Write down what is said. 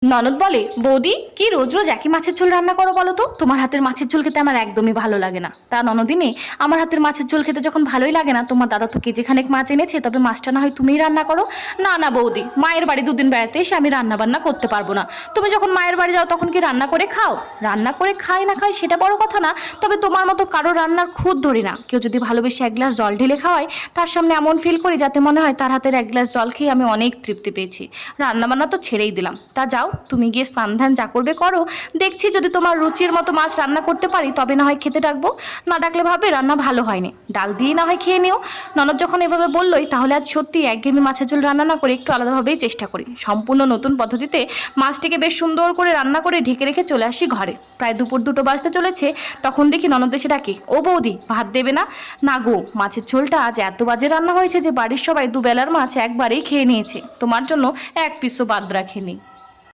ননদ বলে, বৌদি কি রোজ রোজ একই মাছের ঝোল রান্না করো বলো তো? তোমার হাতের মাছের ঝোল খেতে আমার একদমই ভালো লাগে না। তা ননদিনী, আমার হাতের মাছের ঝোল খেতে যখন ভালোই লাগে না, তোমার দাদা তো কেজি খানেক মাছ এনেছে, তবে মাছটা না হয় তুমিই রান্না করো। না না বৌদি, মায়ের বাড়ি দুদিন বেড়াতে এসে আমি রান্না বান্না করতে পারবো না। তুমি যখন মায়ের বাড়ি যাও তখন কি রান্না করে খাও? রান্না করে খাই না খাই সেটা বড় কথা না, তবে তোমার মতো কারো রান্নার খুঁত ধরি না। কেউ যদি ভালোবেসে এক গ্লাস জল ঢেলে খাওয়ায়, তার সামনে এমন ফিল করি যাতে মনে হয় তার হাতের এক গ্লাস জল খেয়ে আমি অনেক তৃপ্তি পেয়েছি। রান্না বান্না তো ছেড়েই দিলাম। তা যাও, তুমি গিয়ে স্নান ধ্যান যা করবে করো। দেখছি যদি তোমার রুচির মতো মাছ রান্না করতে পারি তবে না হয় খেতে ডাকবো, না ডাকলে ভাবে রান্না ভালো হয়নি, ডাল দিয়ে না হয় খেয়ে নিও। ননদ যখন এভাবে বললোই, তাহলে আজ সত্যি একঘেয়েমি মাছের ঝোল রান্না না করে একটু আলাদাভাবেই চেষ্টা করি। সম্পূর্ণ নতুন পদ্ধতিতে মাছটিকে বেশ সুন্দর করে রান্না করে ঢেকে রেখে চলে আসি ঘরে। প্রায় দুপুর 2টো বাজতে চলেছে, তখন দেখি ননদ এসে ডাকে, ও বৌদি ভাত দেবে না? না গো, মাছের ঝোলটা আজ এত বাজে রান্না হয়েছে যে বাড়ির সবাই দুবেলার মাছ একবারেই খেয়ে নিয়েছে, তোমার জন্য এক পিসও বাদ রাখেনি।